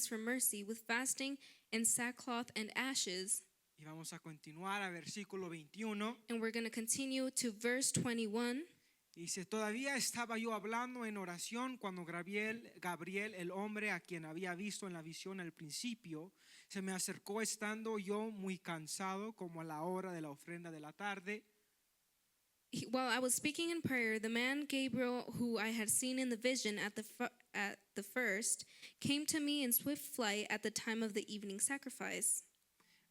for mercy with fasting and sackcloth and ashes. Y vamos a continuar a versículo 21. And we're going to continue to verse 21. Dice, todavía estaba yo hablando en oración cuando Gabriel, el hombre a quien había visto en la visión al principio, se me acercó estando yo muy cansado como a la hora de la ofrenda de la tarde. While I was speaking in prayer, the man Gabriel, who I had seen in the vision at the first, came to me in swift flight at the time of the evening sacrifice.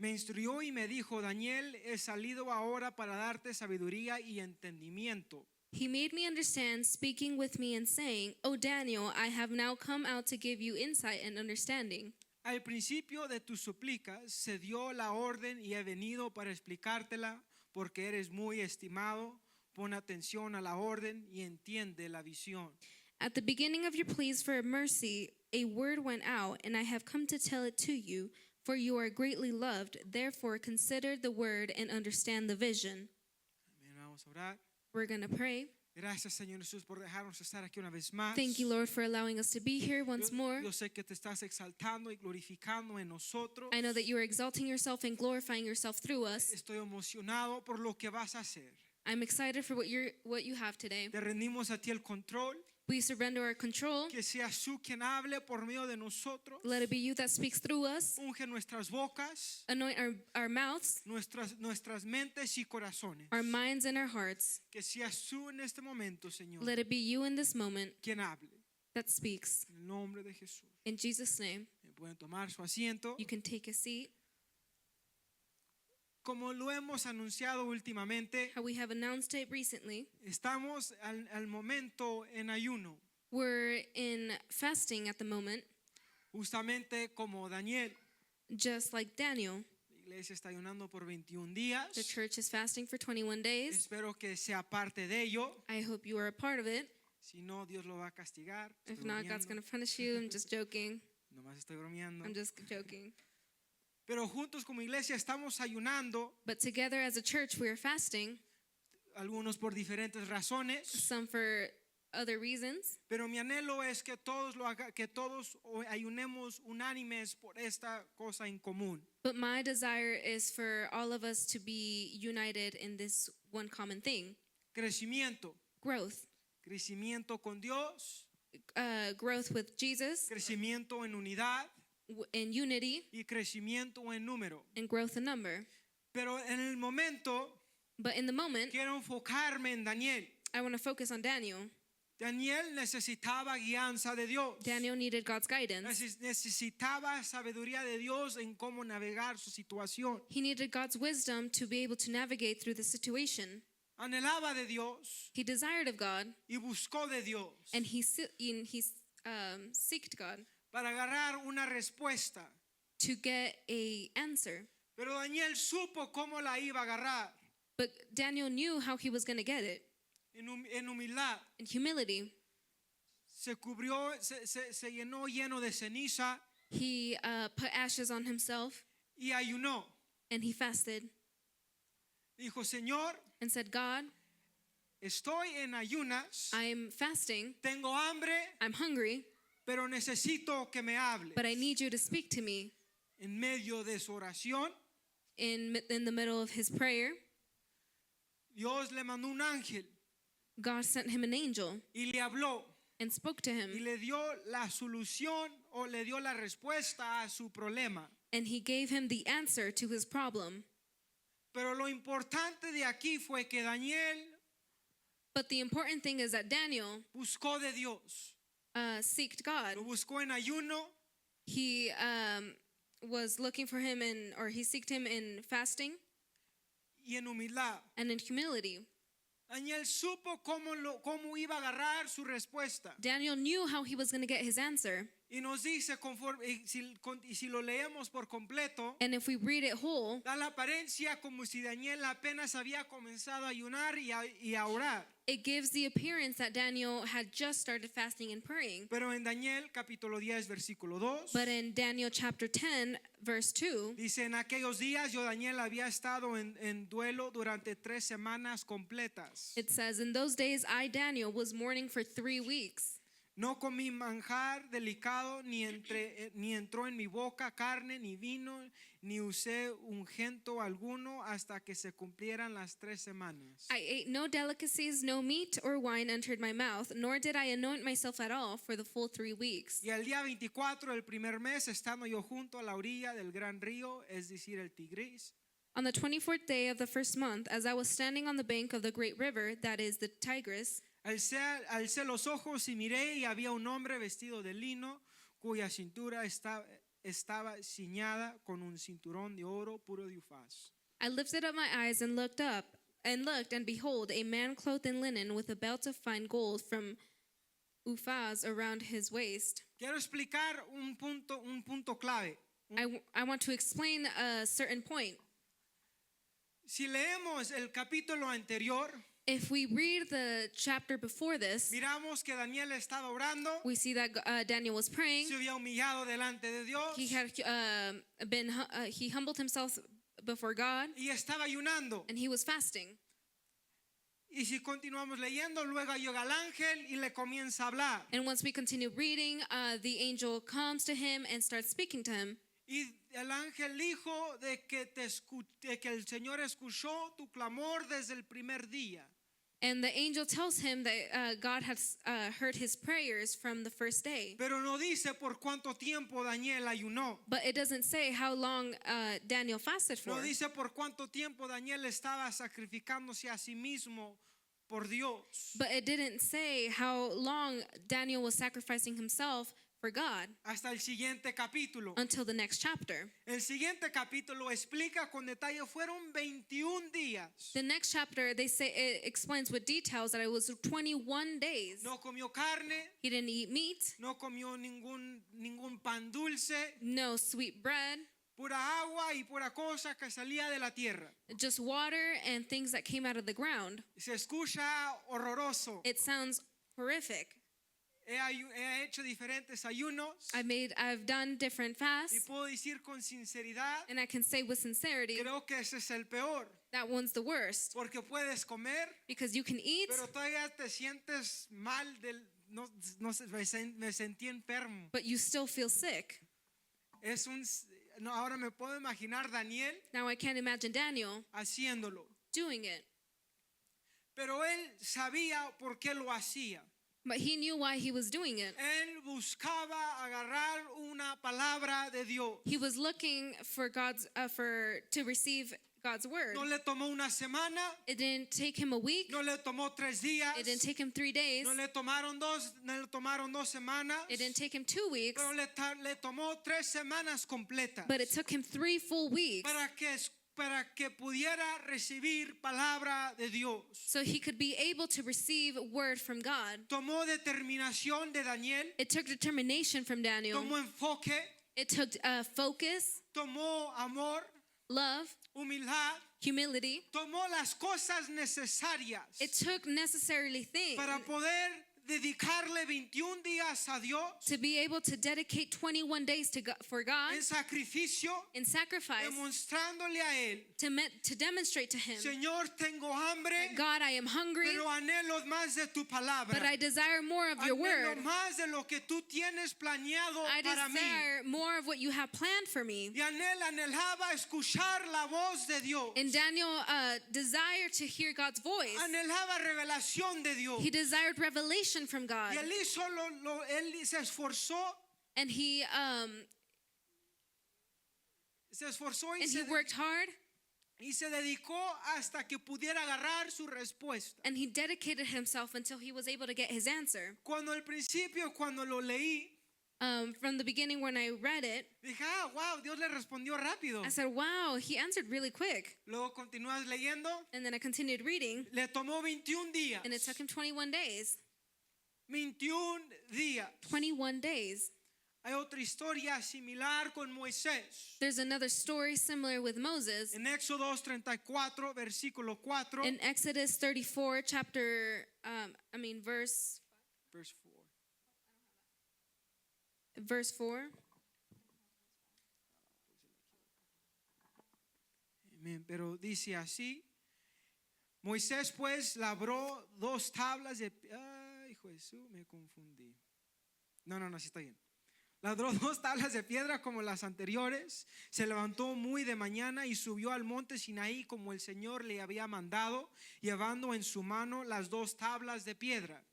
Me instruyó y me dijo, Daniel, he salido ahora para darte sabiduría y entendimiento. He made me understand, speaking with me and saying, O Daniel, I have now come out to give you insight and understanding. Al principio de tus súplicas se dio la orden y he venido para explicártela porque eres muy estimado. Pon atención a la orden y entiende la visión. At the beginning of your pleas for mercy, a word went out, and I have come to tell it to you, for you are greatly loved. Therefore, consider the word and understand the vision. Amén, vamos a orar. We're going to pray. Gracias, Señor Jesús, por dejarnos estar aquí una vez más. Thank you, Lord, for allowing us to be here once more. Yo sé que te estás exaltando y glorificando en nosotros. I know that you are exalting yourself and glorifying yourself through us. Estoy emocionado por lo que vas a hacer. I'm excited for what you have today. Te rendimos a ti el control. We surrender our control. Que seas tú quien hable por medio de nosotros. Let it be you that speaks through us. Unge nuestras bocas, Anoint our mouths, nuestras mentes y corazones. our minds, and our hearts. Que seas tú en este momento, Señor, Let it be you in this moment quien hable. that speaks. En el nombre de Jesús. In Jesus' name, Pueden tomar su asiento. you can take a seat. Como lo hemos anunciado últimamente, How we have announced it recently, estamos al momento en ayuno. we're in fasting at the moment, Justamente como Daniel. just like Daniel. La iglesia está ayunando por 21 días. The church is fasting for 21 days. Espero que sea parte de ello. I hope you are a part of it. Si no, Dios lo va a castigar. If Estoy not, God's bromeando. going to punish you. I'm just joking. Nomás estoy bromeando. I'm just joking. Pero juntos como iglesia estamos ayunando, But together as a church, we are fasting, algunos por diferentes razones. some for other reasons. Pero mi anhelo es que todos ayunemos unánimes por esta cosa en común. But my desire is for all of us to be united in this one common thing: Crecimiento. growth. Crecimiento con Dios. Growth with Jesus, Crecimiento en unidad. in unity, Y crecimiento en número. and growth in number. Pero en el momento But in the moment, quiero enfocarme en Daniel. I want to focus on Daniel. Daniel necesitaba guianza de Dios. Daniel needed God's guidance. Necesitaba sabiduría de Dios en cómo navegar su situación. He needed God's wisdom to be able to navigate through the situation. Anhelaba de Dios He desired of God, y buscó de Dios and he seeked God para agarrar una respuesta. to get a answer. Pero Daniel supo cómo la iba a agarrar But Daniel knew how he was going to get it. en humildad. In humility, Se cubrió, se llenó lleno de ceniza he put ashes on himself y ayunó. and he fasted Dijo, Señor, and said, God, estoy en ayunas, I'm fasting, tengo hambre, I'm hungry, pero necesito que me hables. but I need you to speak to me. En medio de su oración, In the middle of his prayer, Dios le mandó un ángel God sent him an angel y le habló and spoke to y him, le dio la solución o le dio la respuesta a su problema. and he gave him the answer to his problem. Pero lo importante de aquí fue que Daniel But the important thing is that Daniel buscó de Dios. seeked God. Lo buscó en ayuno, He was looking for him he seeked him in fasting y en humildad. and in humility. Daniel supo cómo iba a agarrar su respuesta. Daniel knew how he was going to get his answer. Y nos dice, y si lo leemos por completo, And if we read it whole, da la apariencia como si Daniel apenas había comenzado a ayunar y a orar. it gives the appearance that Daniel had just started fasting and praying. Pero en Daniel capítulo 10 versículo 2 But in Daniel chapter 10, verse 2, dice, en aquellos días yo Daniel había estado en duelo durante 3 semanas completas. it says, in those days I, Daniel, was mourning for 3 weeks. No comí manjar delicado, ni entró en mi boca carne, ni vino, ni usé ungüento alguno hasta que se cumplieran las 3 semanas. I ate no delicacies, no meat or wine entered my mouth, nor did I anoint myself at all for the full 3 weeks. Y al día 24 del primer mes, estando yo junto a la orilla del gran río, es decir, el Tigris, On the 24th day of the first month, as I was standing on the bank of the great river, that is the Tigris, alcé los ojos y miré, y había un hombre vestido de lino, cuya cintura estaba ciñada con un cinturón de oro puro de Ufaz. I lifted up my eyes and looked, and behold, a man clothed in linen with a belt of fine gold from Uphaz around his waist. Quiero explicar un punto clave. I want to explain a certain point. Si leemos el capítulo anterior, If we read the chapter before this, miramos que Daniel estaba orando, we see that Daniel was praying. se había humillado delante de Dios He had he humbled himself before God, y estaba ayunando. and he was fasting. Y si continuamos leyendo, luego llega el ángel y le comienza a hablar. And once we continue reading, the angel comes to him and starts speaking to him. Y el ángel dijo de que el Señor escuchó tu clamor desde el primer día. And the angel tells him that God has heard his prayers from the first day. Pero no dice por cuánto tiempo Daniel ayunó. But it doesn't say how long Daniel fasted for. No dice por cuánto tiempo Daniel estaba sacrificándose a sí mismo por Dios. But it didn't say how long Daniel was sacrificing himself for God Hasta el siguiente capítulo. until the next chapter. El siguiente capítulo explica con detalle, fueron 21 días. The next chapter, it explains with details that it was 21 days. No comió carne, He didn't eat meat, no comió ningún pan dulce, no sweet bread, pura agua y pura cosa que salía de la tierra. just water and things that came out of the ground. Se escucha horroroso. It sounds horrific. He hecho diferentes ayunos I've done different y fasts, puedo decir con sinceridad, and I can say with sincerity creo que ese es el peor, that one's the worst, porque puedes comer, because you can eat, pero todavía te sientes mal no sé, me sentí enfermo. but you still feel sick. No, ahora me puedo imaginar Daniel Now I can't imagine Daniel haciéndolo, doing it, pero él sabía por qué lo hacía. but he knew why he was doing it. Él buscaba agarrar una palabra de Dios. He was looking for to receive God's word. No le tomó una semana, It didn't take him a week. no le tomó 3 días, It didn't take him 3 days. no le tomaron 2 semanas, It didn't take him 2 weeks. pero le tomó 3 semanas completas But it took him 3 full weeks para que pudiera recibir palabra de Dios. so he could be able to receive word from God. Tomó determinación de Daniel, It took determination from Daniel. tomó enfoque, It took focus, tomó amor, love, humildad, humility. tomó las cosas necesarias It took necessarily things para poder dedicarle 21 días a Dios to be able to dedicate 21 days for God en sacrificio, in sacrifice, demostrándole a Él, to demonstrate to him, Señor, tengo hambre, God, I am hungry, pero anhelo más de tu palabra. but I desire more of your Anhelo word. más de lo que tú tienes planeado I para mí. desire more of what you have planned for me. Y anhelaba escuchar la voz de Dios. And Daniel desired to hear God's voice. Anhelaba revelación de Dios. He desired revelation from God. Y él hizo él se esforzó And he worked hard, y se dedicó hasta que pudiera agarrar su respuesta. and he dedicated himself until he was able to get his answer. Cuando lo leí, From the beginning when I read it, dije, wow, Dios le respondió rápido. I said, wow, he answered really quick. Luego continúas leyendo, And then I continued reading, le tomó 21 días. and it took him 21 days. 21 días. 21 days. Hay otra historia similar con Moisés. There's another story similar with Moses. En Éxodo 34, versículo 4. In Exodus 34, verse 4. Amén. Pero dice así: Moisés pues labró 2 tablas de... Ay, Jesús, me confundí. No, sí está bien. Ladró 2 tablas de piedra como las anteriores, se levantó muy de mañana y subió al monte Sinaí como el Señor le había mandado, llevando en su mano las 2 tablas de piedra.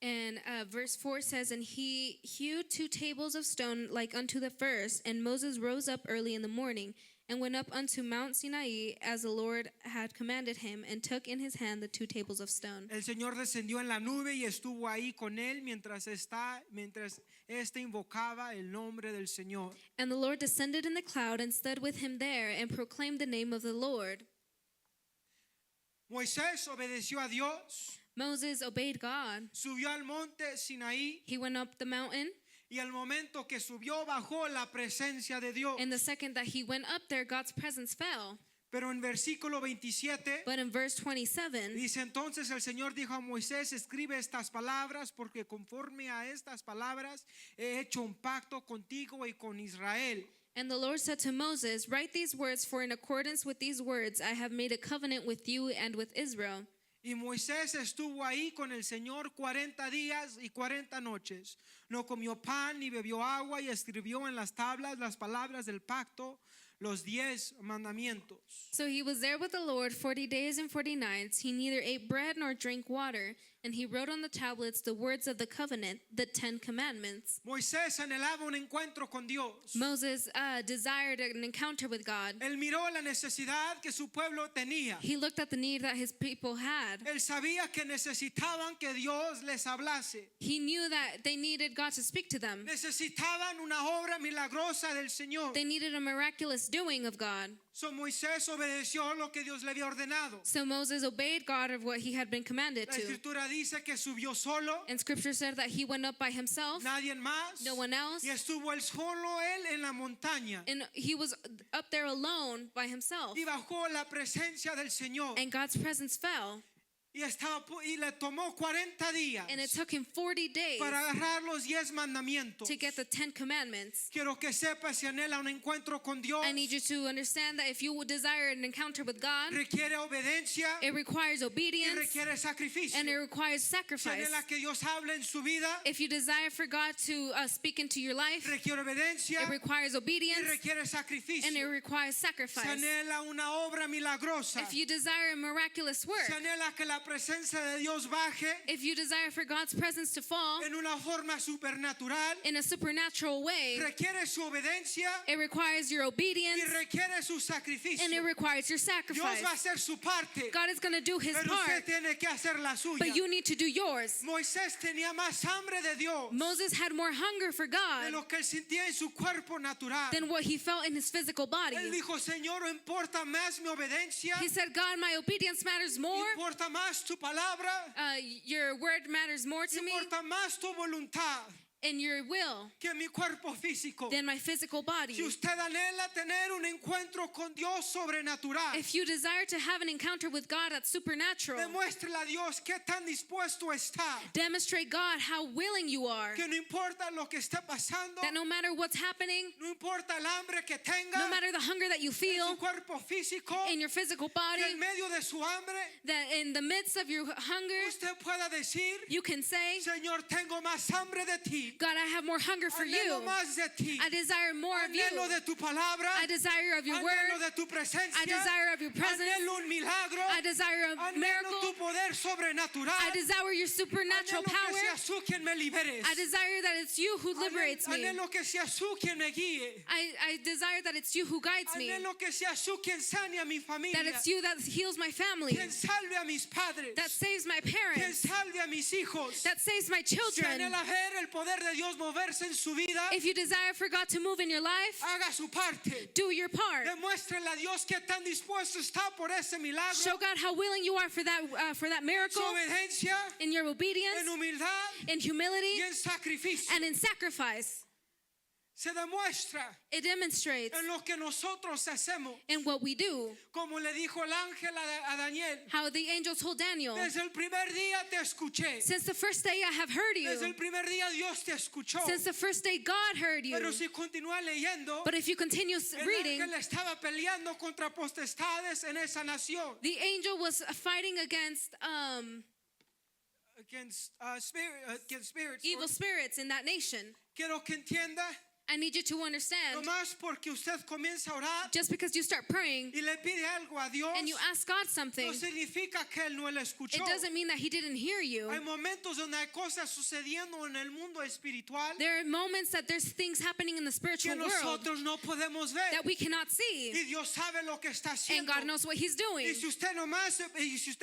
And verse 4 says, and he hewed 2 tables of stone like unto the first. And Moses rose up early in the morning and went up unto Mount Sinai as the Lord had commanded him, and took in his hand the 2 tables of stone. El Señor descendió en la nube y estuvo ahí con él mientras éste invocaba el nombre del Señor. And the Lord descended in the cloud and stood with him there and proclaimed the name of the Lord. Moisés obedeció a Dios, Moses obeyed God. subió al monte Sinaí He went up the mountain, y al momento que subió bajó la presencia de Dios. and the second that he went up there, God's presence fell. Pero en versículo 27 But in verse 27, dice: entonces el Señor dijo a Moisés: escribe estas palabras, porque conforme a estas palabras he hecho un pacto contigo y con Israel. and the Lord said to Moses, write these words, for in accordance with these words I have made a covenant with you and with Israel. Y Moisés estuvo ahí con el Señor 40 días y 40 noches. No comió pan ni bebió agua, y escribió en las tablas las palabras del pacto, los 10 mandamientos. So he was there with the Lord 40 days and 40 nights. He neither ate bread nor drank water. And he wrote on the tablets the words of the covenant, the 10 commandments. Moisés anhelaba un encuentro con Dios. Moses desired an encounter with God. Él miró la necesidad que su pueblo tenía. He looked at the need that his people had. Él sabía que necesitaban que Dios les hablase. He knew that they needed God to speak to them. Necesitaban una obra milagrosa del Señor. They needed a miraculous doing of God. So Moisés obedeció lo que Dios le había ordenado. So Moses obeyed God of what he had been commanded La to. escritura dice que subió solo, And scripture said that he went up by himself, nadie más, no one else, y estuvo él solo él en la montaña. and he was up there alone by himself. Y bajó la presencia del Señor. And God's presence fell. Y le tomó 40 días And it took him 40 days para agarrar los 10 mandamientos. to get the 10 commandments. Quiero que sepas, si anhela un encuentro con Dios, I need you to understand that if you would desire an encounter with God, requiere obediencia it requires y obedience requiere sacrificio. and it requires Si sacrifice. anhela que Dios hable en su vida, If you desire for God to speak into your life, requiere obediencia it requires y obedience requiere and it sacrificio. requires Si sacrifice. anhela una obra milagrosa, If you desire a miraculous work, si anhela que la presencia de Dios baje if you desire for God's presence to fall en una forma supernatural, in a supernatural way, requiere su obediencia it requires your y obedience requiere su sacrificio. and it requires your Dios sacrifice. va a hacer su parte, God is going to do his pero part, usted tiene que hacer la suya. but you need to do yours. Moisés tenía más hambre de Dios Moses had more hunger for de God lo que él sentía en su cuerpo natural. than what he felt in his physical body. Él dijo: Señor, ¿no importa más mi obediencia? He said, God, my obedience matters more. ¿Importa más tu palabra? Your word matters more to me, ¿Importa más tu voluntad and your will que mi cuerpo físico? than my physical body? Si usted anhela tener un encuentro con Dios sobrenatural, If you desire to have an encounter with God that's supernatural, demuéstrele a Dios qué tan dispuesto está. demonstrate God how willing you are, Que no importa lo que esté pasando, that no matter what's happening, no importa el hambre que tenga no matter the hunger that you en feel su cuerpo físico, in your physical que body, en medio de su hambre that in the midst of your hunger, usted pueda decir: you can say, Señor, tengo más hambre de ti, God, I have more hunger for anhelo you. más de ti, I desire more of anhelo you. de tu palabra, I desire of your anhelo word. de tu presencia, I desire of your presence. anhelo un milagro, I desire a anhelo tu miracle. poder sobrenatural, I desire your supernatural anhelo que power. seas tú quien me liberes, I desire that it's you who liberates me. anhelo que seas tú quien me guíe, I desire that it's you who guides me. anhelo que seas tú quien sane a mi familia, That it's you that heals my family. quien salve a mis padres, That saves my quien parents. salve a mis hijos. That saves my Si children. anhela ver el poder de Dios moverse en su vida, If you desire for God to move in your life, haga su parte. do your part. Demuéstrele a Dios que tan dispuesto está por ese milagro, Show God how willing you are for that su miracle, obediencia, in your en obedience, humildad in humility, y en sacrificio. and in sacrifice. Se demuestra It demonstrates en lo que nosotros hacemos, in what we do. como le dijo el ángel a Daniel: How the angel told Daniel, desde el primer día te escuché, since the first day I have heard desde el you. primer día Dios te escuchó. Since the first day God heard you. Pero si continúa leyendo, But if you continue el reading, ángel estaba peleando contra potestades en esa nación. the angel was fighting against against spirits. evil spirits in that nation. Quiero que entienda, I need you to understand, nomás porque usted comienza a orar just because you start praying y le pide algo a Dios, and you ask God something, no significa que Él no le escuchó. it doesn't mean that He didn't hear you. Hay momentos donde hay cosas sucediendo en el mundo espiritual There are moments that there's things happening in the que spiritual world nosotros no podemos ver. that we cannot see, Y Dios sabe lo que está and haciendo. God knows what He's doing. Y si usted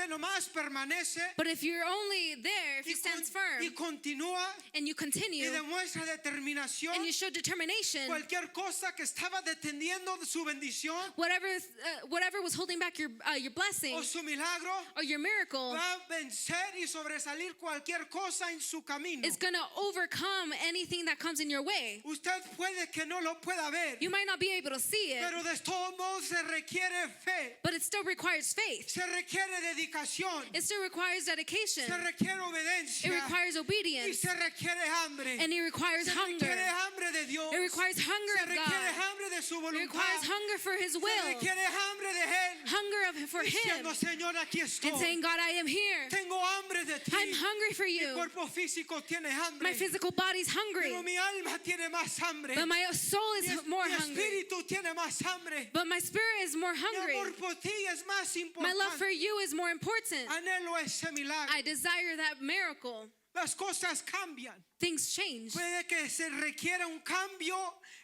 nomás permanece But if you're only there, if you stand y firm continúa and you y continue demuestra determinación, and you show determination, cualquier cosa que estaba deteniendo su bendición whatever was holding back your blessing o su milagro or your miracle va a vencer y sobresalir cualquier cosa en su camino. is going to overcome anything that comes in your way. Usted puede que no lo pueda ver, You might not be able to see it, pero de todos modos se requiere fe, but it still requires faith. se requiere dedicación, It still requires dedication. se requiere It obediencia requires y obedience. se requiere hambre. And it requires Se hunger. requiere hambre de Dios. It requires hunger Se of requiere God. hambre de su It voluntad. requires hunger for His Se will. requiere hambre de Él. Hunger for Him. Diciendo, Señor, aquí estoy. And saying, God, I am here. Tengo hambre de ti. I'm hungry for Mi you. cuerpo físico tiene hambre. My physical body's hungry, Pero mi alma tiene más hambre. but my soul is more Mi hungry. espíritu tiene más hambre. But my spirit is more Mi hungry. amor por ti es más My love for importante. you is more important. Anhelo ese milagro. I desire that miracle. Las cosas cambian. Things change. Puede que se requiera un cambio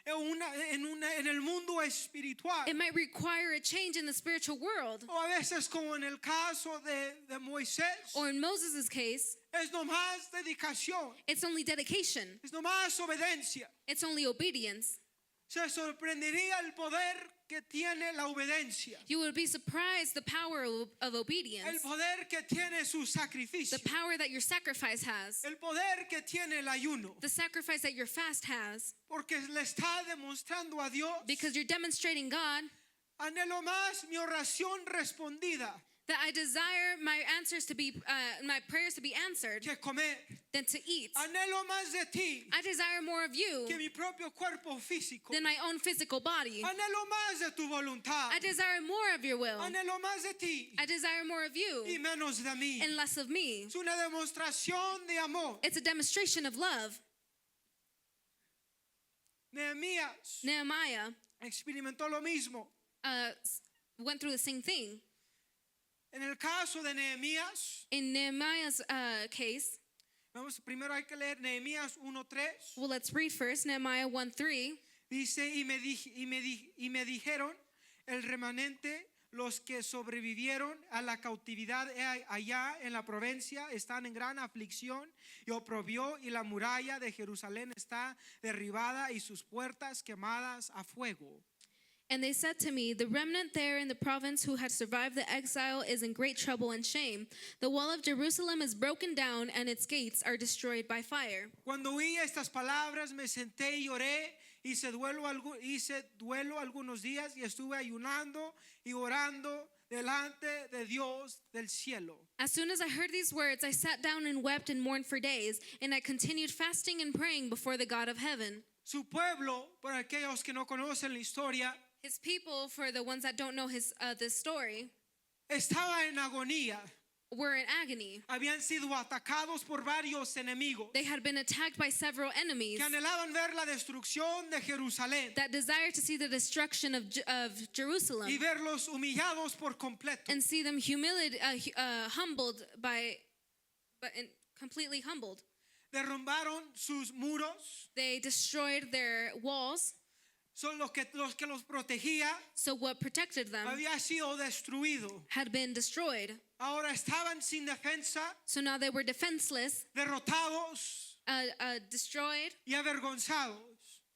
en el mundo espiritual. It might require a change in the spiritual world. O a veces, como en el caso de Moisés, Or in Moses' case, es nomás dedicación, it's only dedication. es nomás obediencia. It's only obedience. Se sorprendería el poder que tiene la obediencia, You would be surprised the power of el obedience, poder que tiene su sacrificio, the power that your sacrifice has, el poder que tiene el ayuno, the sacrifice that your fast has, porque le está demostrando a Dios, because you're demonstrating God anhelo más mi oración respondida that I desire my answers to be, my prayers to be answered que comer. than to eat. Anhelo más de ti I desire more of you que mi propio cuerpo físico. than my own physical body. Anhelo más de tu voluntad. I desire more of your will. Anhelo más de ti I desire more of y you menos de mí. and less of me. Es una demostración de amor. It's a demonstration of love. Nehemiah experimentó lo mismo. went through the same thing. En el caso de Nehemías, In Nehemiah's case, primero hay que leer Nehemías 1:3. well, let's read first Nehemiah 1:3. Dice, y me dijeron, el remanente, los que sobrevivieron a la cautividad allá en la provincia, están en gran aflicción y oprobio, y la muralla de Jerusalén está derribada y sus puertas quemadas a fuego. And they said to me, the remnant there in the province who had survived the exile is in great trouble and shame. The wall of Jerusalem is broken down and its gates are destroyed by fire. Cuando oí estas palabras me senté y oré, hice duelo algunos días y estuve ayunando y orando delante de Dios del cielo. As soon as I heard these words, I sat down and wept and mourned for days, and I continued fasting and praying before the God of heaven. Su pueblo, por aquellos que no conocen la historia, His people, for the ones that don't know this story, estaba en agonía. were in agony. Habían sido atacados por varios enemigos They had been attacked by several enemies que anhelaban ver la destrucción de Jerusalén that desired to see the destruction of Jerusalem y verlos humillados por completo. and see them humbled and completely humbled. Derrumbaron sus muros, They destroyed their walls, son los que los protegía so what protected them había sido destruido. had been destroyed. Ahora estaban sin defensa, So now they were defenseless, derrotados destroyed, y avergonzados.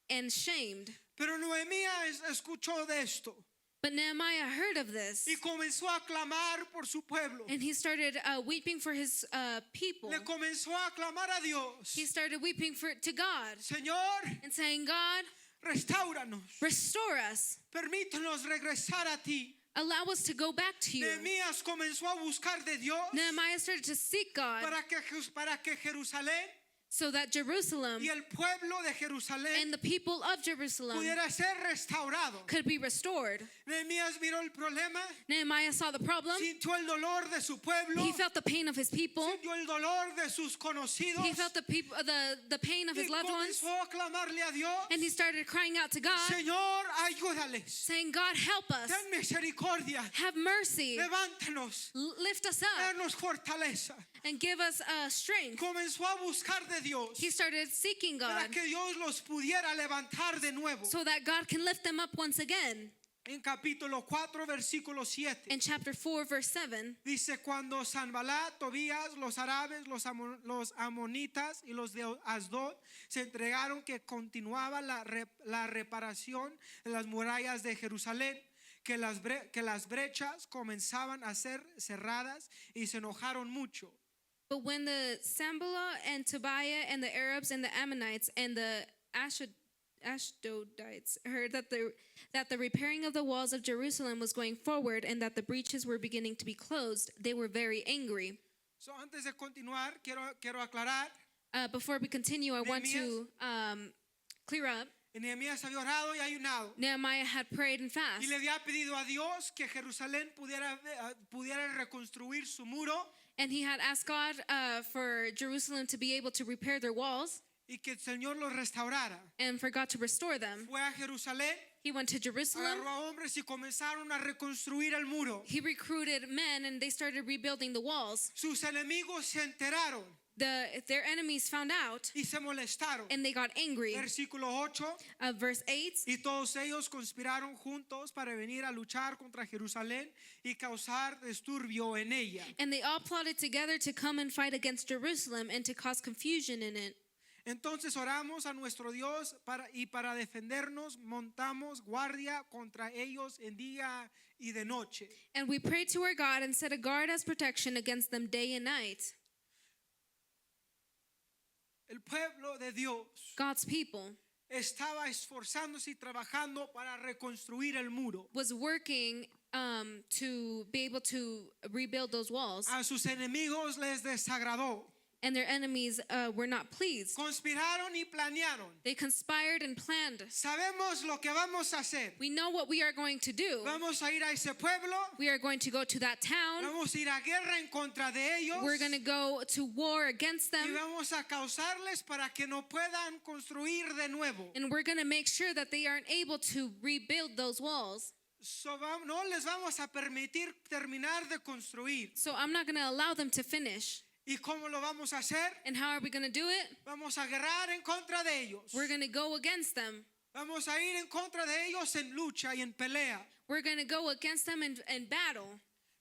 and shamed. Pero Nehemías escuchó de esto But Nehemiah heard of this, y comenzó a clamar por su pueblo. and he started weeping for his people. Le comenzó a clamar a Dios. He started weeping to God Señor, and saying, God, restáuranos. restore us. Permítanos regresar a ti. Allow us to go back to you. Nehemías comenzó a buscar de Dios Nehemiah started to seek God para que Jerusalén so that Jerusalem y el pueblo de Jerusalén and the people of Jerusalem pudiera ser restaurado. could be restored. Nehemías miró el problema, Nehemiah saw the problem. sintió el dolor de su pueblo, He felt the pain of his people. sintió el dolor de sus conocidos He felt the pain of y his loved ones. comenzó a clamarle a Dios, And he started crying out to God, Señor, ayúdales, saying, God, help us. ten misericordia, Have mercy. levántanos, Lift us up danos fortaleza. and give us strength. Comenzó a buscar de Dios He started seeking para God que Dios los pudiera levantar de nuevo. so that God can lift them up once again. En capítulo 4, versículo 7. In chapter 4, verse 7, Dice, cuando Sanbalat, Tobías, los árabes, los amonitas y los de Asdod se entregaron que continuaba la reparación de las murallas de Jerusalén, que las brechas comenzaban a ser cerradas y se enojaron mucho. but when the Sanballat and Tobiah and the Arabs and the Ammonites and the Ashdodites heard that the repairing of the walls of Jerusalem was going forward and that the breaches were beginning to be closed, they were very angry. So, antes de continuar, quiero aclarar, Before we continue, I want to clear up. Nehemías había orado y ayunado Nehemiah had prayed and y fasted, le había pedido a Dios que Jerusalén pudiera reconstruir su muro and he had asked God for Jerusalem to be able to repair their walls y que el Señor los restaurara. and for God to restore them. Fue a Jerusalén, He went to Jerusalem. agarró a hombres y comenzaron a reconstruir el muro. He recruited men and they started rebuilding the walls. Sus enemigos se enteraron Their enemies found out y se molestaron. and they got angry. Versículo 8. Verse 8, Y todos ellos conspiraron juntos para venir a luchar contra Jerusalén y causar disturbio en ella. and they all plotted together to come and fight against Jerusalem and to cause confusion in it. Entonces oramos a nuestro Dios para defendernos montamos guardia contra ellos en día y de noche. And we prayed to our God and set a guard as protection against them day and night. El pueblo de Dios God's people estaba esforzándose y trabajando para reconstruir el muro. was working to be able to rebuild those walls, A sus enemigos les desagradó. and their enemies were not pleased. Conspiraron y planearon. They conspired and planned. Sabemos lo que vamos a hacer. We know what we are going to do. Vamos a ir a ese pueblo. We are going to go to that town. Vamos a ir a guerra en contra de ellos. We're going to go to war against Y them. vamos a causarles para que no puedan construir de nuevo. And we're going to make sure that they aren't able to rebuild those walls. No les vamos a permitir terminar de construir. So I'm not going to allow them to finish. ¿Y cómo lo vamos a hacer? And how are we going to do it? Vamos a guerrar en contra de ellos. We're going to go against them. Vamos a ir en contra de ellos en lucha y en pelea. We're going to go against them in battle.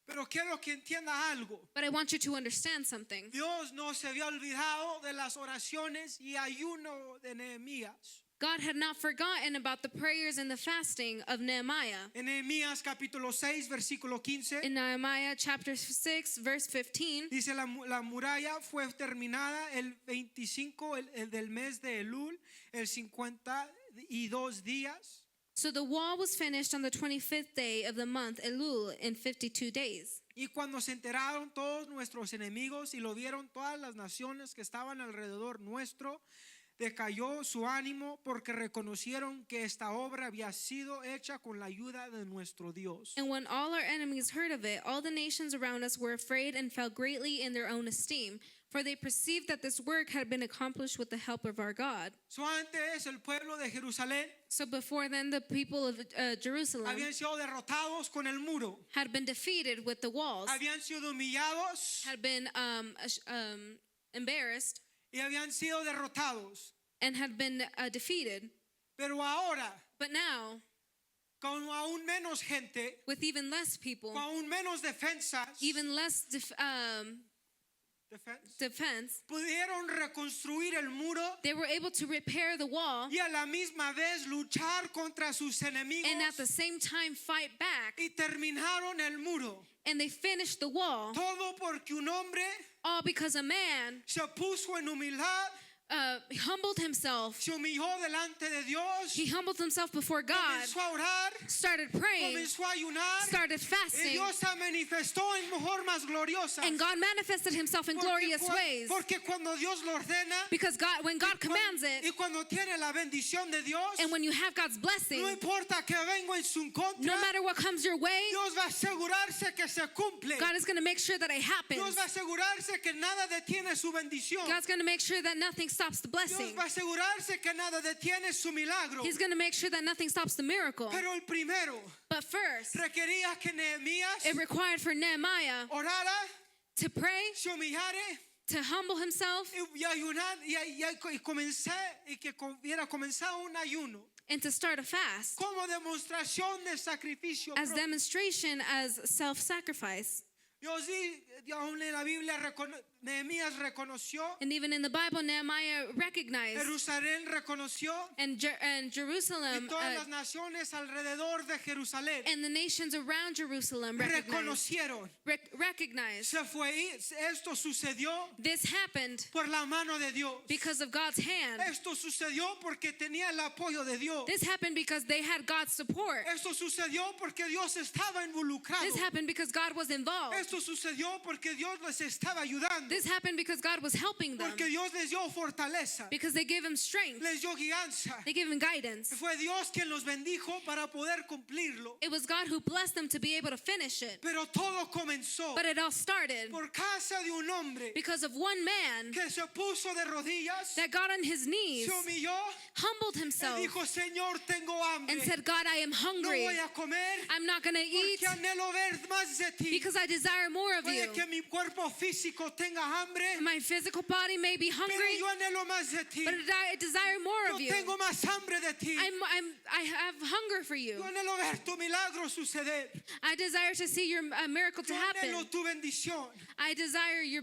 Pero quiero que entienda algo. But I want you to understand something. Dios no se había olvidado de las oraciones y ayuno de Nehemías. God had not forgotten about the prayers and the fasting of Nehemiah. En Nehemías capítulo 6, versículo 15, In Nehemiah chapter 6, verse 15, dice la muralla fue terminada el 25 el del mes de Elul, el 52 días. so the wall was finished on the 25th day of the month Elul in 52 days. Y cuando se enteraron todos nuestros enemigos y lo vieron todas las naciones que estaban alrededor nuestro, decayó su ánimo porque reconocieron que esta obra había sido hecha con la ayuda de nuestro Dios. And when all our enemies heard of it, all the nations around us were afraid and fell greatly in their own esteem, for they perceived that this work had been accomplished with the help of our God. So antes el pueblo de Jerusalén So before then, the people of Jerusalem habían sido derrotados con el muro, had been defeated with the walls, habían sido humillados had been embarrassed, y habían sido derrotados. and had been defeated. Pero ahora, But now, con aún menos gente, with even less people, con aún menos defensas, even less defense, pudieron reconstruir el muro they were able to repair the wall y a la misma vez luchar contra sus enemigos and at the same time fight back. y terminaron el muro. And they finished the wall, Todo porque un hombre all because a man se puso en humildad humbled himself. se humilló delante de Dios, He humbled himself before God, comenzó a orar, started praying, comenzó a ayunar, started y fasting, Dios se manifestó en formas gloriosas. and God manifested himself in glorious ways. Porque cuando Dios lo ordena, Because when God commands it, y cuando tiene la bendición de Dios, and when you have God's blessing, no importa que venga en su contra, no matter what comes your way, Dios va a asegurarse que se cumple. God is going to make sure that it happens. Dios va a asegurarse que nada detiene su bendición. God's going to make sure that nothing stops the Dios blessing. va a asegurarse que nada detiene su milagro. He's going to make sure that nothing stops the miracle. Pero el primero But first, requería que Nehemías it required for Nehemiah orara, to pray, se humillare to humble himself, y ayunar y que hubiera comenzado un ayuno and to start a fast como demostración de sacrificio as propio. demonstration as self-sacrifice. Dios aún en la Biblia Nehemías reconoció, And even in the Bible, Nehemiah recognized, Jerusalén reconoció, and y Jerusalem, todas las naciones alrededor de Jerusalén and the nations around Jerusalem reconocieron. recognized. Se fue, esto sucedió This happened por la mano de Dios. because of God's hand. Esto sucedió porque tenía el apoyo de Dios. This happened because they had God's support. Esto sucedió porque Dios estaba involucrado. This happened because God was involved. Esto sucedió porque Dios les estaba ayudando. This happened because God was helping them. Porque Dios les dio fortaleza, Because they gave him strength. les dio guianza. They gave him guidance. Fue Dios quien los bendijo para poder cumplirlo. It was God who blessed them to be able to finish it. Pero todo comenzó But it all started por casa de un hombre because of one man que se puso de rodillas, that got on his knees, se humilló humbled y himself, dijo, Señor, tengo hambre. and said, God, I am No hungry. voy a comer I'm not going to eat porque anhelo ver más de ti. because I desire more of you. Puede que mi cuerpo físico tenga hambre, My physical body may be pero hungry, yo anhelo más de ti. but I desire more Yo of you. tengo más hambre de ti. I have hunger for you. Yo anhelo ver tu milagro suceder. I desire to see your miracle to Yo happen. anhelo tu bendición. I desire your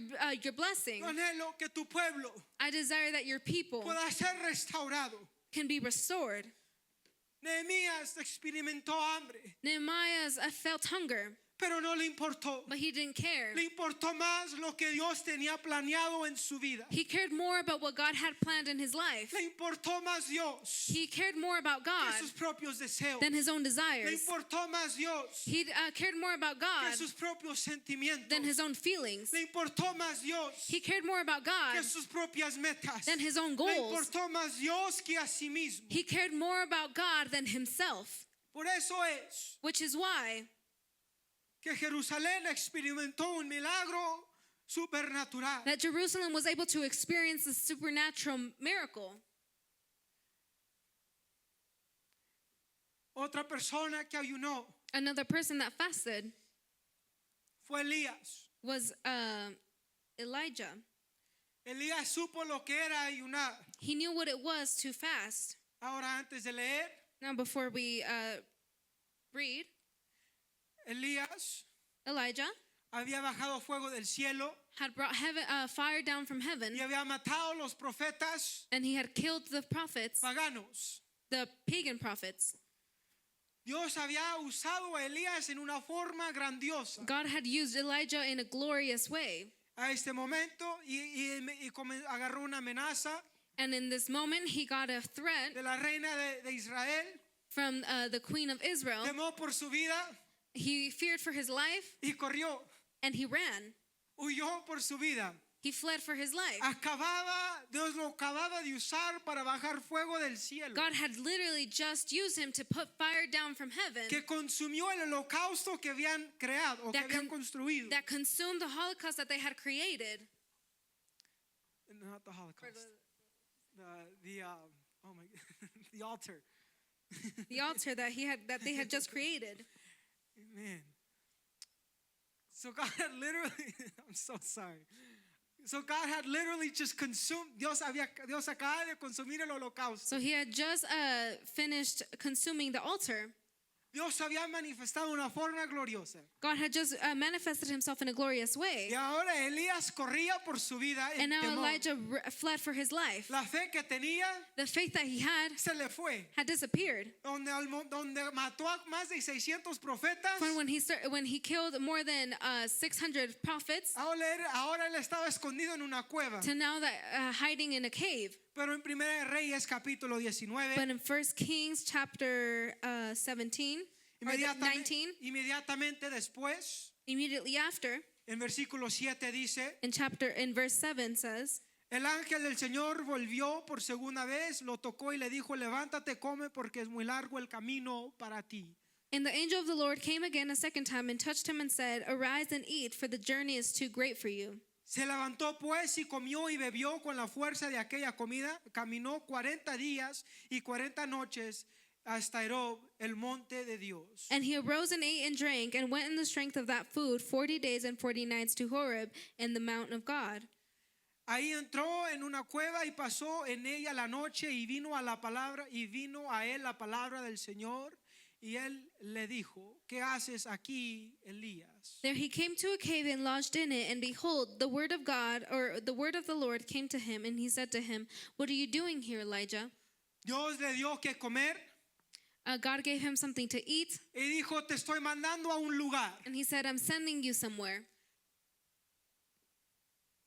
blessing. Yo anhelo que tu pueblo I desire that your people pueda ser restaurado. can be restored. Nehemías experimentó hambre, Nehemiah felt hunger, pero no le importó. but he didn't care. Le importó más lo que Dios tenía planeado en su vida. He cared more about what God had planned in his life. Le importó más Dios He cared more about que God sus propios deseos. than his own Le desires. importó más Dios He cared more about que God sus propios sentimientos. than his own feelings. Le importó más Dios He cared more about God que sus propias metas. than his own Le goals. importó más Dios que a sí mismo. He cared more about God than himself, Por eso es which is why que Jerusalén experimentó un milagro supernatural. that Jerusalem was able to experience the supernatural miracle. Otra persona que ayunó Another person that fasted fue Elías. was Elijah. Elías supo lo que era ayunar. He knew what it was to fast. Ahora, antes de leer, Now, before we read, Elías Elijah había bajado fuego del cielo had brought fire down from heaven, y había matado a los profetas and he had killed the prophets, paganos. the pagan prophets. Dios había usado a Elías en una forma grandiosa God had used Elijah in a glorious way. a este momento y agarró una amenaza And in this moment, he got a threat de la reina de Israel, from the queen of Israel. temó por su vida He feared for his life, y corrió, and he ran. huyó por su vida. He fled for his life. Dios lo acababa de usar para bajar fuego del cielo, God had literally just used him to put fire down from heaven que consumió el holocausto que habían creado o que That habían construido. that consumed the Holocaust that they had created. Not the Holocaust. Oh my the altar. The altar that they had just created. Amen. So God had literally, I'm so sorry. So God had literally just consumed, Dios acaba de consumir el holocausto. So he had just finished consuming the altar. Dios había manifestado una forma gloriosa. God had just manifested himself in a glorious way. Y ahora Elías corría por su vida And en now temor. Elijah fled for his life. La fe que tenía The faith that he had se le fue. disappeared. Donde mató a más de 600 profetas. When he killed more than 600 prophets, Ahora él estaba escondido en una cueva. to now that hiding in a cave. Pero en Primera de Reyes capítulo 19, But in 1 Kings chapter 17, or the 19, inmediatamente después, immediately after, en versículo 7 dice, in verse 7 says, el ángel del Señor volvió por segunda vez, lo tocó y le dijo, levántate, come, porque es muy largo el camino para ti. and the angel of the Lord came again a second time and touched him and said, arise and eat, for the journey is too great for you. Se levantó pues y comió y bebió con la fuerza de aquella comida. Caminó 40 días y 40 noches hasta Herob, el monte de Dios. And he arose and ate and drank and went in the strength of that food 40 days and 40 nights to Horeb in the mountain of God. Ahí entró en una cueva y pasó en ella la noche y vino a él la palabra del Señor y él le dijo, ¿qué haces aquí, Elías? There he came to a cave and lodged in it, and behold, the word of God, or the word of the Lord came to him, and he said to him, what are you doing here, Elijah? Dios le dio que comer God gave him something to eat, y dijo, te estoy mandando a un lugar. and he said, I'm sending you somewhere.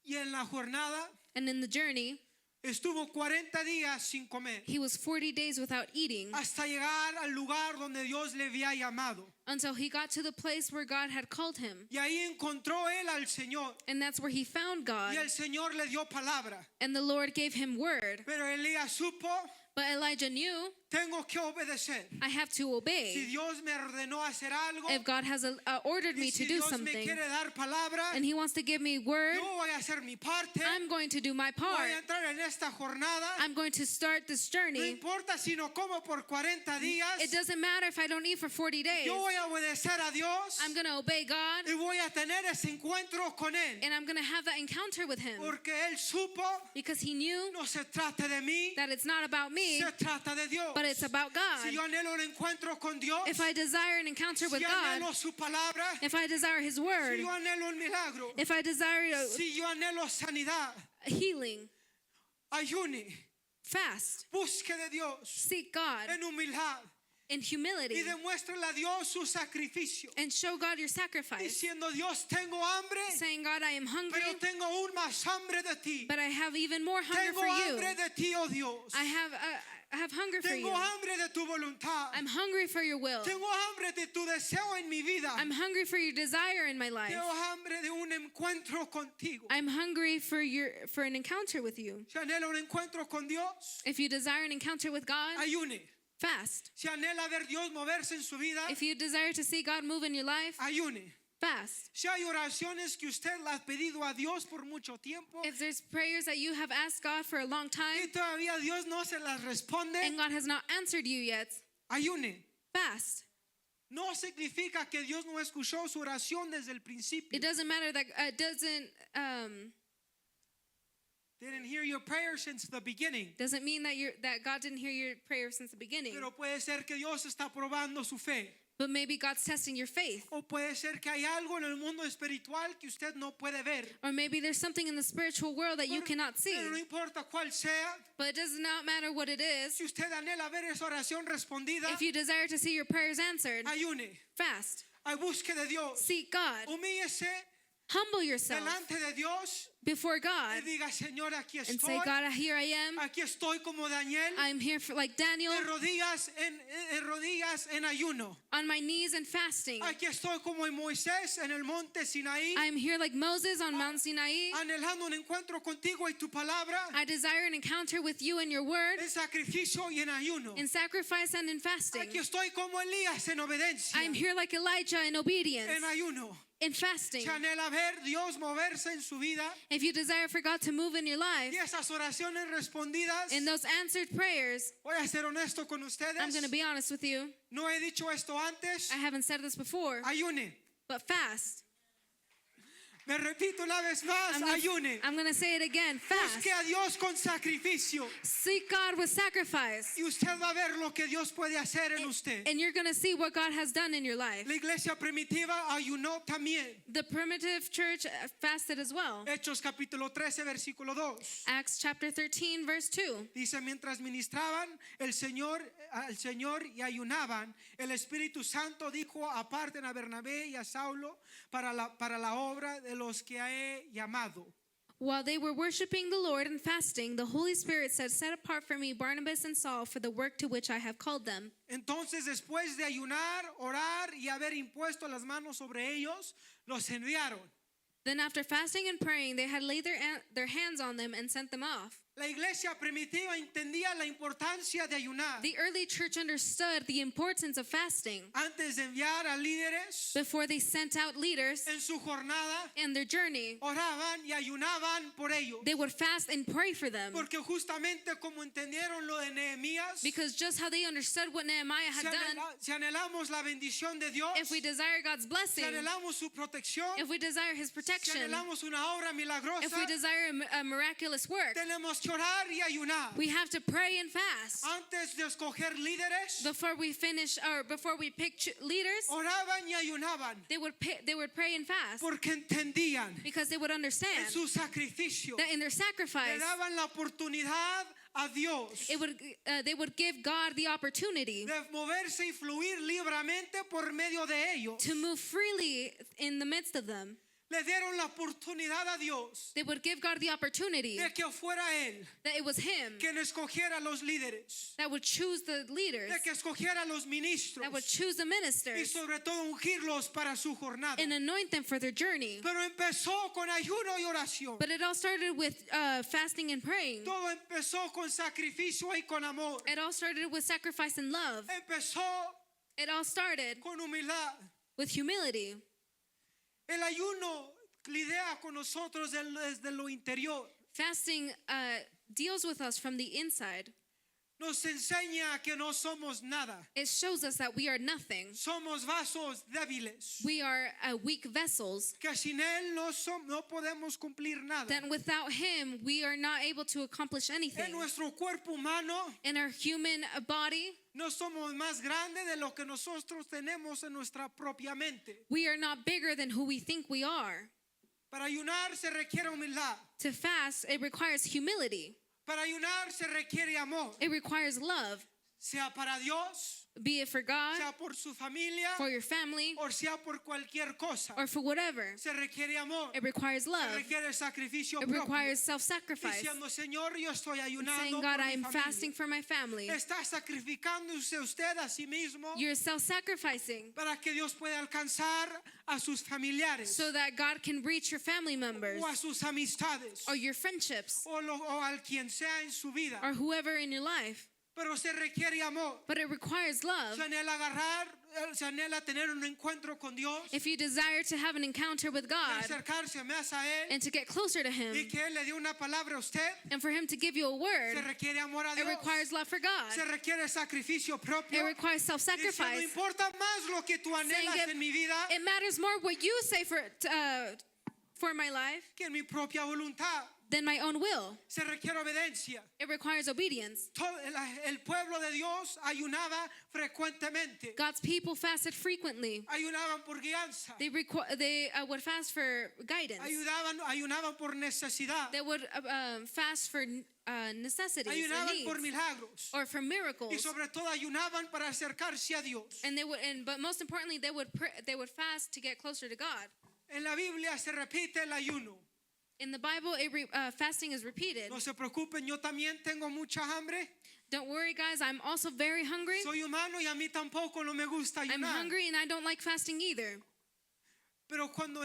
Y en la jornada And in the journey, estuvo 40 días sin comer he was 40 days without eating hasta llegar al lugar donde Dios le había llamado. until he got to the place where God had called him. Y ahí encontró él al Señor. And that's where he found God, Y el Señor le dio palabra. and the Lord gave him word. Pero Elías supo, But Elijah knew, tengo que obedecer. I have to Si obey. Dios me ordenó hacer algo, If God has ordered y me si to do Dios me something, quiere dar palabra, and he wants to give me word, yo voy a hacer mi parte. I'm going to do my Voy part. a entrar en esta jornada. I'm going to start this No journey. importa si no como por 40 días. It doesn't matter if I don't eat for 40 days. Yo voy a obedecer a Dios I'm going to obey God, y voy a tener ese encuentro con Él. and I'm going to have that encounter with him, Porque Él supo, because he knew no se trata de mí, that it's not about me, se trata de Dios. but it's about God. Si yo anhelo un encuentro con Dios, If I desire an encounter with si God, anhelo su palabra, if I desire his si word, yo anhelo un milagro, if I desire si yo anhelo sanidad, healing, ayune, fast, busque de Dios seek God en humildad in humility, y demuéstrele a Dios su sacrificio. and show God your sacrifice, Diciendo, Dios, tengo hambre, saying, God, I am hungry, pero tengo aún más hambre de ti. but I have even more hunger Tengo for you. hambre de ti, oh Dios. I have hunger for Tengo you. hambre de tu voluntad. I'm hungry for your will. Tengo hambre de tu deseo en mi vida. I'm hungry for your desire in my life. Tengo hambre de un encuentro contigo. I'm hungry for an encounter with you. Si anhela un encuentro con Dios, If you desire an encounter with God, ayune. fast. Si anhela ver Dios moverse en su vida, If you desire to see God move in your life, ayune. fast. Si hay oraciones que usted le ha pedido a Dios por mucho tiempo If there's prayers that you have asked God for a long y time todavía Dios no se las responde, and God has not answered you yet, ayune. fast. No significa que Dios no escuchó su oración desde el principio. It doesn't matter that Didn't hear your prayer since the beginning. doesn't mean that God didn't hear your prayer since the beginning. Pero puede ser que Dios está probando su fe. But maybe God's testing your faith. O puede ser que hay algo en el mundo espiritual que usted no puede ver. Or maybe there's something in the spiritual world that you cannot see. Pero no importa cuál sea, But it does not matter what it is. si usted anhela ver esa oración respondida, If you desire to see your prayers answered, ayune, fast. busque de Dios, Seek God. humíllese Humble yourself delante de Dios before y God diga, Señor, aquí and say, estoy, God, here I am. aquí estoy como Daniel, I'm here like Daniel, de rodillas en ayuno. on my knees and fasting. Aquí estoy como en Moisés en el monte Sinaí, I'm here like Moses on Mount Sinai. anhelando un encuentro contigo y tu palabra, I desire an encounter with you and your word en sacrificio y en ayuno. in sacrifice and in fasting. Aquí estoy como Elías en obediencia, I'm here like Elijah in obedience, en ayuno. in fasting. Si anhela ver Dios moverse en su vida If you desire for God to move in your life, y esas oraciones respondidas, in those answered prayers, voy a ser honesto con ustedes. I'm going to be honest with you. No he dicho esto antes. I haven't said this before, Ayune. but fast. Me repito una vez más. Ayune. I'm going to say it again, fast. Busque a Dios con sacrificio Seek God with sacrifice, y usted va a ver lo que Dios puede hacer en usted. and you're going to see what God has done in your life. La iglesia primitiva ayunó también. The primitive church fasted as well. Hechos capítulo 13 versículo 2. Acts chapter 13, verse 2. Dice, mientras ministraban al Señor y ayunaban, el Espíritu Santo dijo, aparten a Bernabé y a Saulo para la obra de los que he llamado. While they were worshiping the Lord and fasting, the Holy Spirit said, "Set apart for me Barnabas and Saul for the work to which I have called them." Entonces, después de ayunar, orar y haber impuesto las manos sobre ellos, los enviaron. Then after fasting and praying, they had laid their hands on them and sent them off. La iglesia primitiva entendía la importancia de ayunar. The early church understood the importance of fasting. Antes de enviar a líderes Before they sent out leaders en su jornada, in their journey, oraban y ayunaban por ellos. they would fast and pray for them. Porque justamente como entendieron lo de Nehemías, Because just how they understood what Nehemiah had done, si anhelamos la bendición de Dios, if we desire God's si blessing, anhelamos su protección, if we desire His si protection, anhelamos una obra milagrosa, if we desire a miraculous work, tenemos que orar y ayunar. we have to pray and fast. Antes de escoger líderes, Before we finish, or before we pick leaders, oraban y ayunaban they would pray and fast porque entendían because they would en understand su sacrificio that in their le sacrifice, daban la oportunidad a Dios they would give God the opportunity de moverse y fluir libremente por medio de ellos. to move freely in the midst of them. Le dieron la oportunidad a Dios They would give God the opportunity de que fuera Él that it was Him quien escogiera a los líderes, that would choose the leaders, de que escogiera a los ministros that would choose the y ministers, sobre todo ungirlos para su jornada. and anoint them for their journey. Pero empezó con ayuno y oración. But it all started with fasting and praying. Todo empezó con sacrificio y con amor. It all started with sacrifice and love. Empezó It all started con humildad. with humility. El ayuno lidia con nosotros desde lo interior. Fasting deals with us from the inside. Nos enseña que no somos nada. It shows us that we are nothing. Somos vasos débiles. We are weak vessels. Que sin Él no podemos cumplir nada. That without Him, we are not able to accomplish En anything. nuestro cuerpo humano In our human body, no somos más grandes de lo que nosotros tenemos en nuestra propia mente. we are not bigger than who we think we are. Para ayunar se requiere humildad. To fast, it requires humility. Para ayunar se requiere amor. It requires love, Sea para Dios, be it for God, sea por su familia, for your family, o sea por cualquier cosa. or for whatever. Se requiere amor. It requires Se love. requiere sacrificio It propio. requires self-sacrifice. Diciendo, Señor, yo estoy ayunando Saying, por God, mi I am familia. fasting for my family. Está sacrificándose usted a sí mismo You're self-sacrificing para que Dios pueda alcanzar a sus familiares so that God can reach your family members o a sus amistades or your friendships o al quien sea en su vida. or whoever in your life. Pero se requiere amor. But it requires love. Se anhela tener un encuentro con Dios If you desire to have an encounter with y God acercarse más a Él and to get closer to y Him que Él le dé una palabra a usted, and for Him to give you a se word, requiere amor a it Dios. requires love for God. Se requiere sacrificio It propio. requires Dice, no self-sacrifice. importa más lo que tú anhelas Saying en mi vida it matters more what you say for my life que en mi propia voluntad. than my own will. Se requiere obediencia. It requires obedience. El pueblo de Dios ayunaba frecuentemente. God's people fasted frequently. Ayunaban por guianza. They would fast for guidance. Ayunaban por necesidad. They would fast for necessities or Ayunaban por needs milagros. or for Y miracles. sobre todo ayunaban para acercarse a Dios. But most importantly, they would fast to get closer to God. En la Biblia se repite el ayuno. In the Bible, fasting is repeated. No se preocupen, yo también tengo mucha hambre. Don't worry, guys. I'm also very hungry. Soy humano y a mí tampoco no me gusta I'm ayunar. hungry and I don't like fasting either. Pero cuando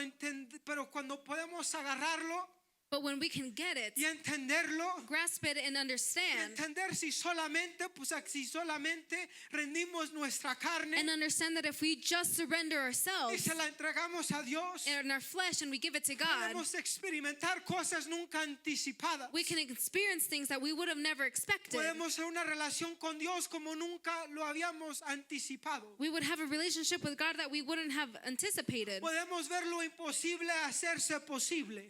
podemos agarrarlo But when we can get it, y entenderlo, grasp it, and y understand, entender si solamente rendimos nuestra carne and understand that if we just surrender y ourselves se la entregamos a Dios, and our flesh and we give it to God, podemos experimentar cosas nunca anticipadas. we can experience things that we would have never expected. Podemos hacer una relación con Dios como nunca lo habíamos anticipado. We would have a relationship with God that we wouldn't have anticipated, Podemos ver lo imposible hacerse posible.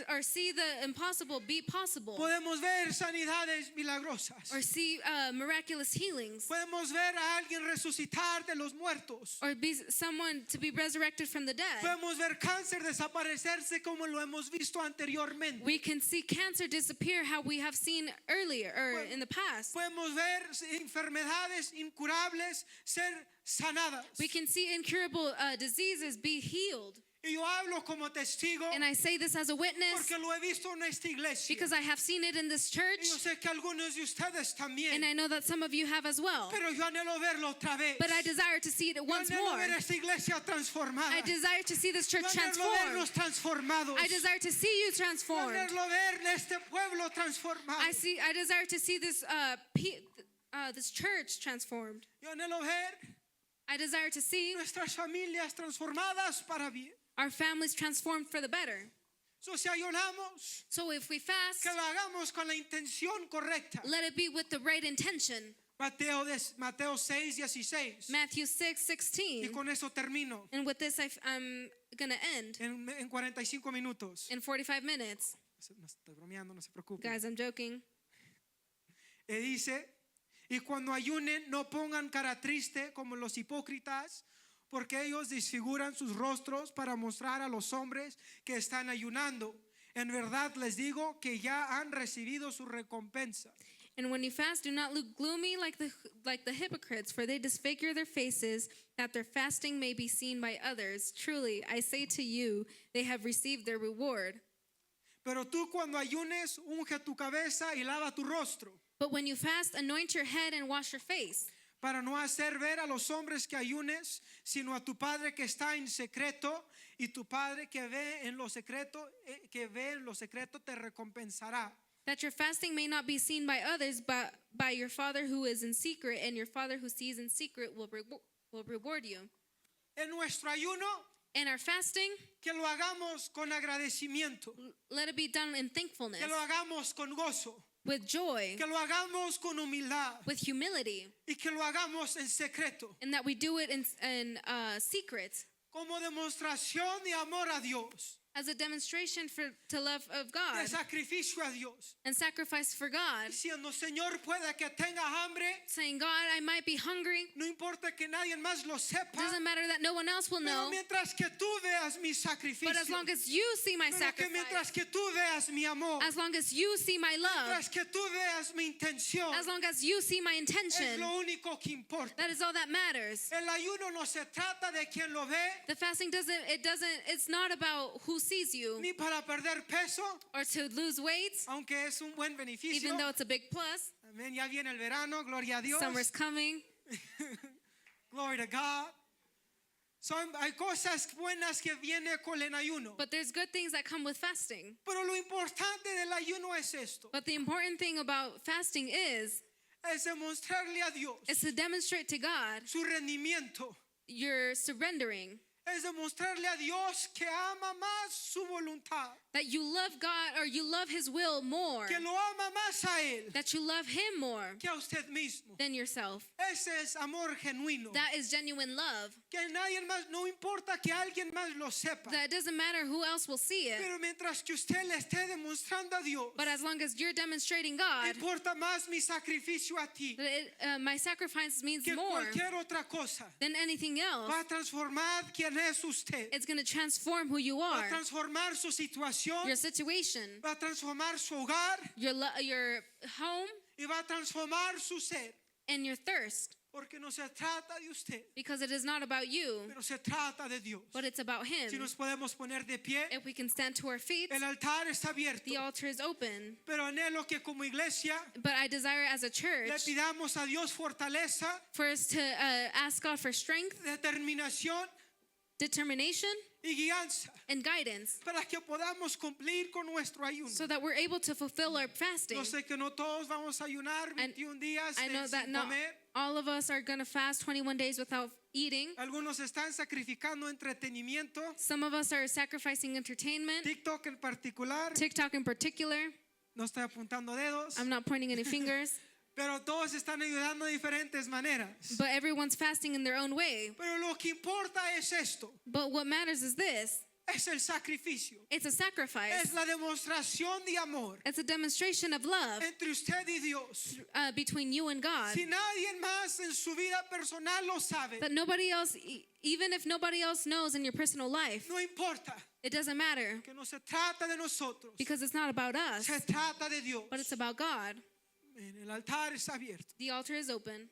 or see the impossible be possible, Podemos ver sanidades milagrosas. or see miraculous healings, Podemos ver a alguien resucitar de los muertos. or be someone to be resurrected from the dead. Podemos ver cáncer desaparecerse como lo hemos visto anteriormente. We can see cancer disappear how we have seen earlier or in the past. Podemos ver enfermedades incurables ser sanadas. We can see incurable diseases be healed. Y yo hablo como testigo And I say this as a witness porque lo he visto en esta iglesia. because I have seen it in this church. Y yo sé que algunos de ustedes también. And I know that some of you have as well. Pero yo anhelo verlo otra vez. But I desire to see it once Yo anhelo more. ver esta iglesia transformada. I desire to see this Yo church anhelo transformed. verlos transformados. I desire to see you Yo transformed. anhelo ver este pueblo transformado. I desire to see this this church transformed. Yo anhelo ver I desire to see nuestras familias transformadas para bien. our families transformed for the better. So, si ayunamos, So if we fast, que lo hagamos con la intención correcta. let it be with the right intention. Mateo 6:16. Matthew Y 6:16. con eso termino And with this, I'm going to end en 45 minutos. in 45 minutes. No estoy bromeando, no se preocupen. Guys, I'm joking. Y dice, y cuando ayunen no pongan cara triste como los hipócritas, porque ellos desfiguran sus rostros para mostrar a los hombres que están ayunando. En verdad les digo que ya han recibido su recompensa. And when you fast, do not look gloomy like the hypocrites, for they disfigure their faces, that their fasting may be seen by others. Truly, I say to you, they have received their reward. Pero tú cuando ayunes, unge tu cabeza y lava tu rostro, But when you fast, anoint your head and wash your face, para no hacer ver a los hombres que ayunes, sino a tu Padre que está en secreto, y tu Padre que ve en lo secreto, te recompensará. that your fasting may not be seen by others, but by your Father who is in secret, and your Father who sees in secret will reward you. En nuestro ayuno, And our fasting, que lo hagamos con agradecimiento, let it be done in thankfulness, que lo hagamos con gozo, with joy, que lo hagamos con humildad with humility, y que lo hagamos en secreto, and that we do it in secret, como demostración de amor a Dios, as a demonstration to love of God de sacrificio a Dios, and sacrifice for God, diciendo, Señor, pueda que tenga hambre, saying, God, I might be hungry. no importa que nadie más lo sepa, Doesn't matter that no one else will pero know, mientras que tú veas mi sacrificio, but as long as you see my pero que mientras sacrifice, que tú veas mi amor, as long as you see my love, mientras que tú veas mi intención, as long as you see my es intention, lo único que importa. that is all that matters. El ayuno no se trata de quien lo ve, The fasting it's not about who sees you ni para perder peso, or to lose weight, aunque es un buen beneficio. even though it's a big plus. Amén, ya viene el verano, gloria a Dios. Summer's coming. Glory to God. Hay cosas buenas que viene con el ayuno. But there's good things that come with fasting. Pero lo importante del ayuno es esto. But the important thing about fasting is Demostrarle a Dios to demonstrate to God su rendimiento. your surrendering, Es demostrarle a Dios que ama más su voluntad. that you love God or you love His will more, Que lo ama más a Él that you love Him more que a usted mismo. than yourself. Ese es amor genuino. That is genuine love. Que nadie más, no importa que alguien más lo sepa. That doesn't matter who else will see it, Pero mientras que usted le esté demostrando a Dios, but as long as you're demonstrating God, importa más mi sacrificio a ti that my sacrifice means que more cualquier otra cosa. than anything else. Va a transformar quién es usted. It's going to transform who you Va are, a transformar su situación. your situation, Va a transformar su hogar. your home, Y va a transformar su ser. and your thirst. Porque no se trata de usted, Because it is not about you, pero se trata de Dios. but it's about Him. Si nos podemos poner de pie, If we can stand to our feet, el altar está abierto. the altar is open. Pero anhelo que como iglesia But I desire as a le church pidamos a Dios fortaleza, for us to ask God for strength, determinación determination, y guianza and guidance para que podamos cumplir con nuestro ayuno. so that we're able to fulfill our fasting. Yo sé que no todos vamos a ayunar 21 días I know that sin not comer. all of us are going to fast 21 days without eating. Algunos están sacrificando entretenimiento, Some of us are sacrificing entertainment, TikTok en particular. TikTok in particular. No estoy apuntando dedos, I'm not pointing any fingers, pero todos están ayudando de diferentes maneras. but everyone's fasting in their own way. Pero lo que importa es esto, But what matters is this. es el sacrificio, It's a es sacrifice. la demostración de amor It's a demonstration of love entre usted y Dios. between you and God. Si nadie más en su vida personal lo sabe, That nobody else, even if nobody else knows in your personal life, no importa, it doesn't matter que no se trata de nosotros, because it's not about us, se trata de Dios. but it's about God. El altar está abierto. The altar is open.